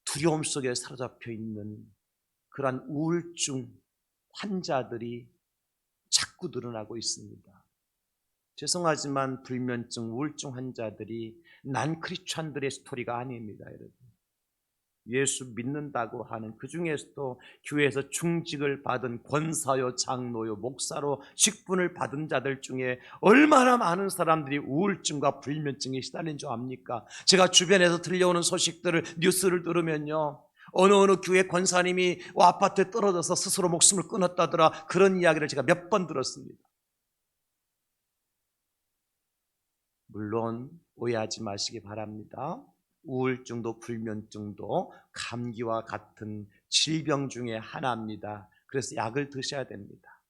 두려움 속에 사로잡혀 있는 그러한 우울증 환자들이 자꾸 늘어나고 있습니다. 죄송하지만 불면증, 우울증 환자들이 난 크리스찬들의 스토리가 아닙니다, 여러분. 예수 믿는다고 하는, 그 중에서도 교회에서 중직을 받은 권사요, 장로요, 목사로 직분을 받은 자들 중에 얼마나 많은 사람들이 우울증과 불면증에 시달린 줄 압니까? 제가 주변에서 들려오는 소식들을, 뉴스를 들으면요, 어느 교회 권사님이 아파트에 떨어져서 스스로 목숨을 끊었다더라, 그런 이야기를 제가 몇 번 들었습니다. 물론 오해하지 마시기 바랍니다. 우울증도 불면증도 감기와 같은 질병 중에 하나입니다. 그래서 약을 드셔야 됩니다.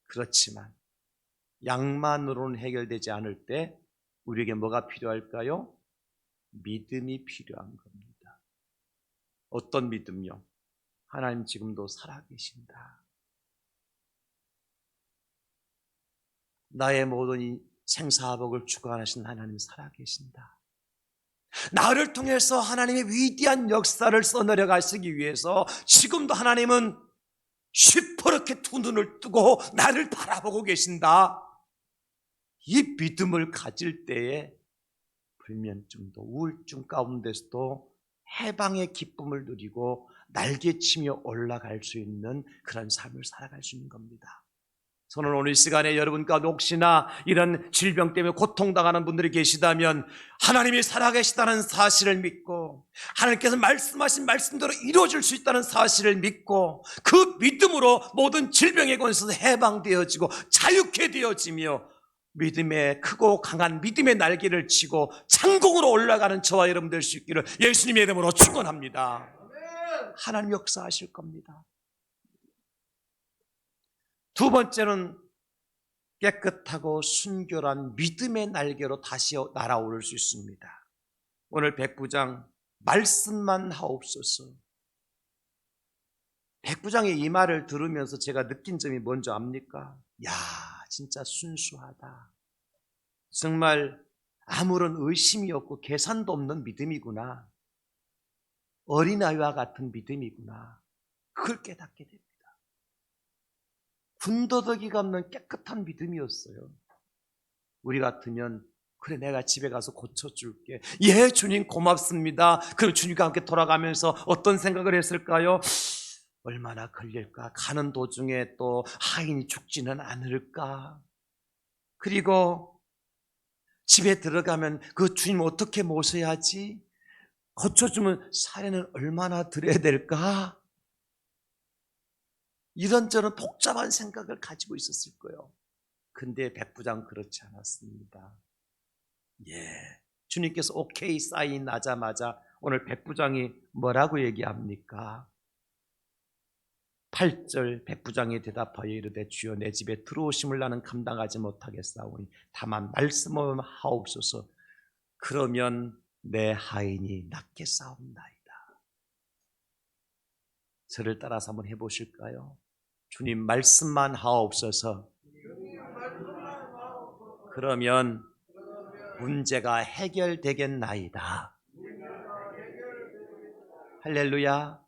그렇지만 약만으로는 해결되지 않을 때 우리에게 뭐가 필요할까요? 믿음이 필요한 겁니다. 어떤 믿음요? 하나님 지금도 살아계신다. 나의 모든 이 생사복을 주관하신 하나님 살아계신다. 나를 통해서 하나님의 위대한 역사를 써내려 가시기 위해서 지금도 하나님은 시퍼렇게 두 눈을 뜨고 나를 바라보고 계신다. 이 믿음을 가질 때에 불면증도 우울증 가운데서도 해방의 기쁨을 누리고 날개치며 올라갈 수 있는 그런 삶을 살아갈 수 있는 겁니다. 저는 오늘 이 시간에 여러분 가운데 혹시나 이런 질병 때문에 고통당하는 분들이 계시다면 하나님이 살아계시다는 사실을 믿고 하나님께서 말씀하신 말씀대로 이루어질 수 있다는 사실을 믿고 그 믿음으로 모든 질병의 권세에서 해방되어지고 자유케 되어지며 믿음의 크고 강한 믿음의 날개를 치고 창공으로 올라가는 저와 여러분 될 수 있기를 예수님의 이름으로 축원합니다. 하나님 역사하실 겁니다. 두 번째는 깨끗하고 순결한 믿음의 날개로 다시 날아오를 수 있습니다. 오늘 백부장 말씀만 하옵소서. 백부장의 이 말을 들으면서 제가 느낀 점이 뭔지 압니까? 야, 진짜 순수하다. 정말 아무런 의심이 없고 계산도 없는 믿음이구나. 어린아이와 같은 믿음이구나. 그걸 깨닫게 됩니다. 군더더기가 없는 깨끗한 믿음이었어요. 우리 같으면 그래 내가 집에 가서 고쳐줄게. 예 주님 고맙습니다. 그럼 주님과 함께 돌아가면서 어떤 생각을 했을까요? 얼마나 걸릴까? 가는 도중에 또 하인이 죽지는 않을까? 그리고 집에 들어가면 그 주님 어떻게 모셔야지? 고쳐주면 사례는 얼마나 드려야 될까? 이런저런 복잡한 생각을 가지고 있었을 거예요. 근데 백부장 그렇지 않았습니다. 예, 주님께서 오케이 사인 나자마자 오늘 백부장이 뭐라고 얘기합니까? 8절 백부장이 대답하여 이르되 주여 내 집에 들어오심을 나는 감당하지 못하겠사오니 다만 말씀을 하옵소서. 그러면 내 하인이 낫겠사옵나이다. 저를 따라서 한번 해보실까요? 주님 말씀만 하옵소서. 그러면 문제가 해결되겠나이다. 할렐루야.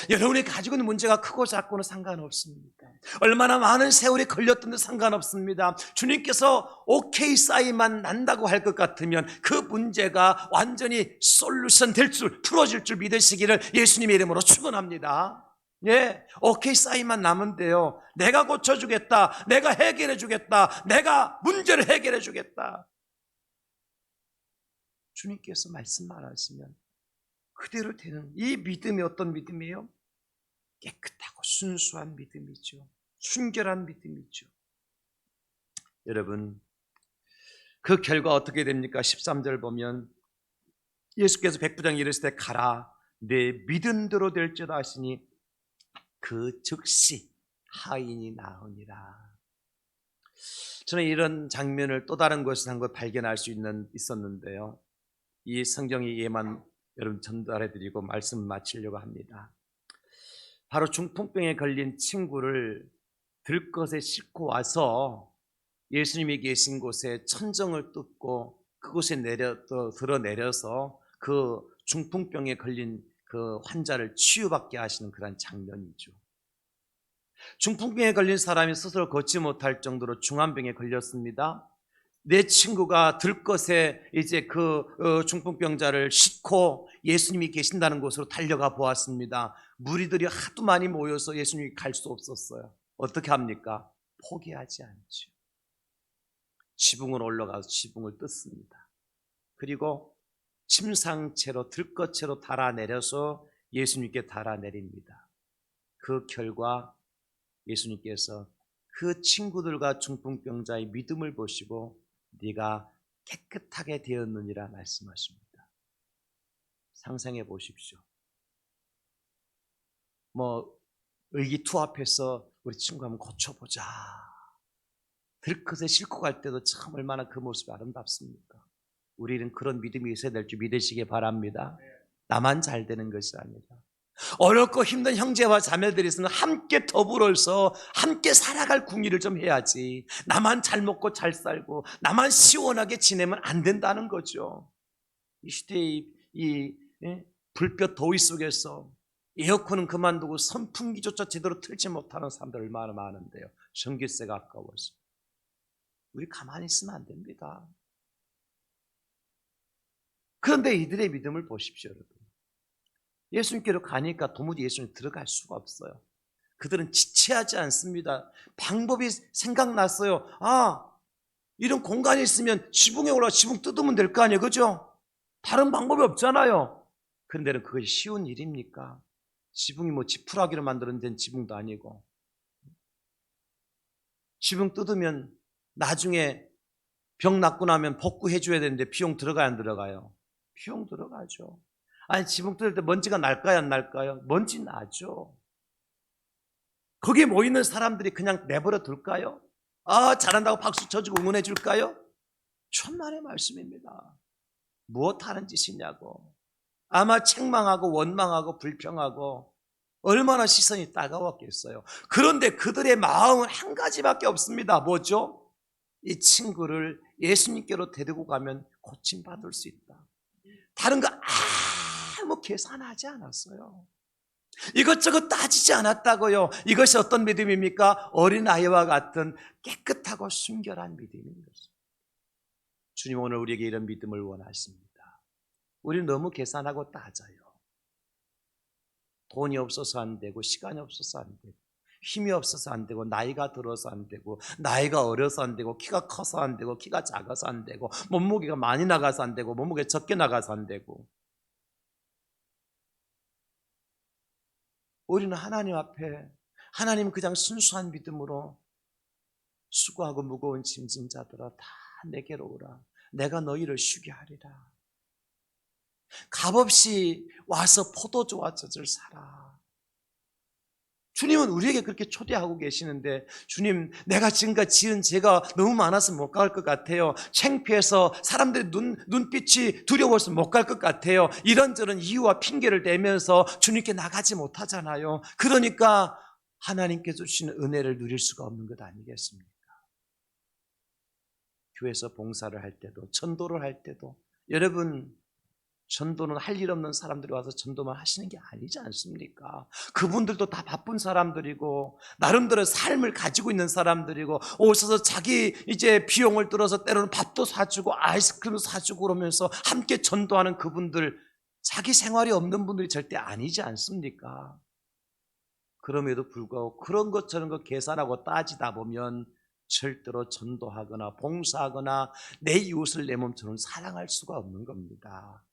여러분이 가지고 있는 문제가 크고 작고는 상관없습니다. 얼마나 많은 세월이 걸렸던도 상관없습니다. 주님께서 오케이 사인만 난다고 할 것 같으면 그 문제가 완전히 솔루션 될 줄, 풀어질 줄 믿으시기를 예수님의 이름으로 축원합니다. 예, 오케이 사인만 나면 돼요. 내가 고쳐주겠다. 내가 해결해주겠다. 내가 문제를 해결해주겠다. 주님께서 말씀만 하시면 그대로 되는 이 믿음이 어떤 믿음이에요? 깨끗하고 순수한 믿음이죠. 순결한 믿음이죠. 여러분, 그 결과 어떻게 됩니까? 13절 보면 예수께서 백부장이 이르시되 가라 내 믿음대로 될지어다 하시니 그 즉시 하인이 나으니라. 저는 이런 장면을 또 다른 곳에서 한 걸 발견할 수 있었는데요. 이 성경이 예만 여러분 전달해드리고 말씀 마치려고 합니다. 바로 중풍병에 걸린 친구를 들것에 싣고 와서 예수님이 계신 곳에 천정을 뜯고 그곳에 드러내려서 그 중풍병에 걸린 그 환자를 치유받게 하시는 그런 장면이죠. 중풍병에 걸린 사람이 스스로 걷지 못할 정도로 중환병에 걸렸습니다. 내 친구가 들것에 이제 그 중풍병자를 싣고 예수님이 계신다는 곳으로 달려가 보았습니다. 무리들이 하도 많이 모여서 예수님이 갈 수 없었어요. 어떻게 합니까? 포기하지 않죠. 지붕으로 올라가서 지붕을 뜯습니다. 그리고 침상채로 들것채로 달아내려서 예수님께 달아내립니다. 그 결과 예수님께서 그 친구들과 중풍병자의 믿음을 보시고 네가 깨끗하게 되었느니라 말씀하십니다. 상상해 보십시오. 의기투합해서 우리 친구 한번 고쳐보자. 들것에 싣고 갈 때도 참 얼마나 그 모습이 아름답습니까? 우리는 그런 믿음이 있어야 될 줄 믿으시기 바랍니다. 나만 잘 되는 것이 아니라 어렵고 힘든 형제와 자매들이 있으면 함께 더불어서 함께 살아갈 궁리를 좀 해야지. 나만 잘 먹고 잘 살고 나만 시원하게 지내면 안 된다는 거죠. 이 시대의 불볕 더위 속에서 에어컨은 그만두고 선풍기조차 제대로 틀지 못하는 사람들 얼마나 많은데요. 전기세가 아까워서. 우리 가만히 있으면 안 됩니다. 그런데 이들의 믿음을 보십시오, 여러분. 예수님께로 가니까 도무지 예수님 들어갈 수가 없어요. 그들은 지체하지 않습니다. 방법이 생각났어요. 이런 공간이 있으면 지붕에 올라 지붕 뜯으면 될 거 아니에요, 그죠? 다른 방법이 없잖아요. 그런데 그것이 쉬운 일입니까? 지붕이 뭐 지푸라기로 만들어낸 지붕도 아니고, 지붕 뜯으면 나중에 병 낫고 나면 복구해 줘야 되는데 비용 들어가요, 안 들어가요? 비용 들어가죠. 아니, 지붕 뜯을 때 먼지가 날까요, 안 날까요? 먼지 나죠. 거기에 모이는 사람들이 그냥 내버려 둘까요? 잘한다고 박수 쳐주고 응원해 줄까요? 천만의 말씀입니다. 무엇 하는 짓이냐고. 아마 책망하고 원망하고 불평하고 얼마나 시선이 따가웠겠어요. 그런데 그들의 마음은 한 가지밖에 없습니다. 뭐죠? 이 친구를 예수님께로 데리고 가면 고침받을 수 있다. 다른 거 아무 계산하지 않았어요. 이것저것 따지지 않았다고요. 이것이 어떤 믿음입니까? 어린아이와 같은 깨끗하고 순결한 믿음인 것입니다. 주님, 오늘 우리에게 이런 믿음을 원하십니다. 우리는 너무 계산하고 따져요. 돈이 없어서 안 되고, 시간이 없어서 안 되고, 힘이 없어서 안 되고, 나이가 들어서 안 되고, 나이가 어려서 안 되고, 키가 커서 안 되고, 키가 작아서 안 되고, 몸무게가 많이 나가서 안 되고, 몸무게 적게 나가서 안 되고. 우리는 하나님 앞에, 하나님 그냥 순수한 믿음으로 수고하고 무거운 짐진 자들아 다 내게로 오라. 내가 너희를 쉬게 하리라. 값없이 와서 포도주와 젖을 사라. 주님은 우리에게 그렇게 초대하고 계시는데, 주님, 내가 지금까지 지은 죄가 너무 많아서 못 갈 것 같아요. 창피해서 사람들의 눈빛이 두려워서 못 갈 것 같아요. 이런저런 이유와 핑계를 대면서 주님께 나가지 못하잖아요. 그러니까 하나님께 주시는 은혜를 누릴 수가 없는 것 아니겠습니까? 교회에서 봉사를 할 때도, 전도를 할 때도, 여러분, 전도는 할 일 없는 사람들이 와서 전도만 하시는 게 아니지 않습니까? 그분들도 다 바쁜 사람들이고 나름대로 삶을 가지고 있는 사람들이고, 오셔서 자기 이제 비용을 들어서 때로는 밥도 사주고 아이스크림도 사주고 그러면서 함께 전도하는 그분들, 자기 생활이 없는 분들이 절대 아니지 않습니까? 그럼에도 불구하고 그런 것 저런 것 계산하고 따지다 보면 절대로 전도하거나 봉사하거나 내 이웃을 내 몸처럼 사랑할 수가 없는 겁니다.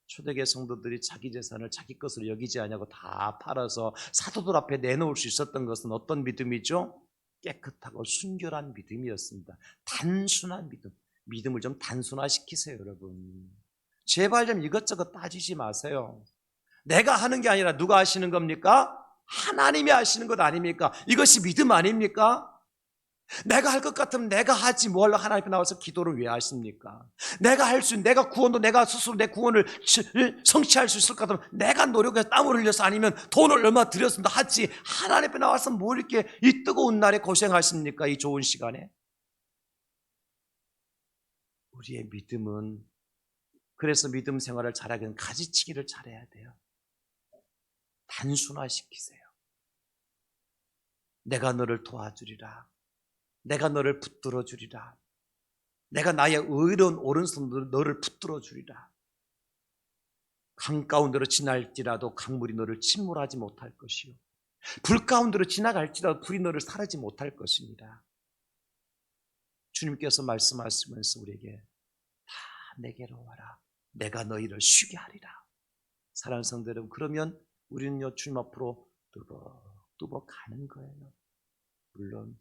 초대교회 성도들이 자기 재산을 자기 것으로 여기지 않냐고 다 팔아서 사도들 앞에 내놓을 수 있었던 것은 어떤 믿음이죠? 깨끗하고 순결한 믿음이었습니다. 단순한 믿음. 믿음을 좀 단순화시키세요, 여러분. 제발 좀 이것저것 따지지 마세요. 내가 하는 게 아니라 누가 하시는 겁니까? 하나님이 하시는 것 아닙니까? 이것이 믿음 아닙니까? 내가 할 것 같으면 내가 하지 뭘 하나님 앞에 나와서 기도를 왜 하십니까? 내가 할 수 있는, 내가 구원도 내가 스스로 내 구원을 성취할 수 있을 것 같으면 내가 노력해서 땀을 흘려서, 아니면 돈을 얼마 들였습니다 하지, 하나님 앞에 나와서 뭘 이렇게 이 뜨거운 날에 고생하십니까? 이 좋은 시간에. 우리의 믿음은, 그래서 믿음 생활을 잘하기는 가지치기를 잘해야 돼요. 단순화시키세요. 내가 너를 도와주리라. 내가 너를 붙들어 주리라. 내가 나의 의로운 오른손으로 너를 붙들어 주리라. 강 가운데로 지날지라도 강물이 너를 침몰하지 못할 것이요, 불 가운데로 지나갈지라도 불이 너를 사르지 못할 것입니다. 주님께서 말씀하시면서 우리에게 다 내게로 와라. 내가 너희를 쉬게 하리라. 사랑하는 성도 여러분, 그러면 우리는요, 주님 앞으로 뚜벅뚜벅 가는 거예요. 물론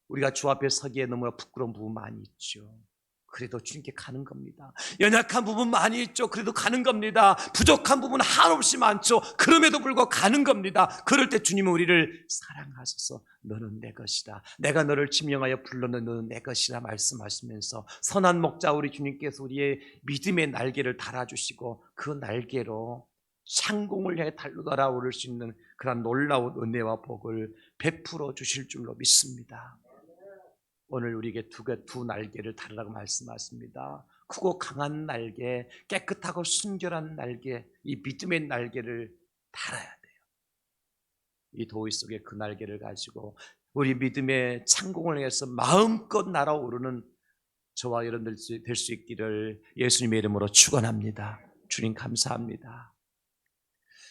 우리가 주 앞에 서기에 너무나 부끄러운 부분 많이 있죠. 그래도 주님께 가는 겁니다. 연약한 부분 많이 있죠. 그래도 가는 겁니다. 부족한 부분 한없이 많죠. 그럼에도 불구하고 가는 겁니다. 그럴 때 주님은 우리를 사랑하셔서 너는 내 것이다, 내가 너를 지명하여 불렀는 너는 내 것이라 말씀하시면서, 선한 목자 우리 주님께서 우리의 믿음의 날개를 달아주시고 그 날개로 상공을 향해 날아오를 수 있는 그런 놀라운 은혜와 복을 베풀어 주실 줄로 믿습니다. 오늘 우리에게 두 날개를 달으라고 말씀하십니다. 크고 강한 날개, 깨끗하고 순결한 날개, 이 믿음의 날개를 달아야 돼요. 이 도의 속에 그 날개를 가지고 우리 믿음의 창공을 향해서 마음껏 날아오르는 저와 여러분들 될 수 있기를 예수님의 이름으로 축원합니다. 주님 감사합니다.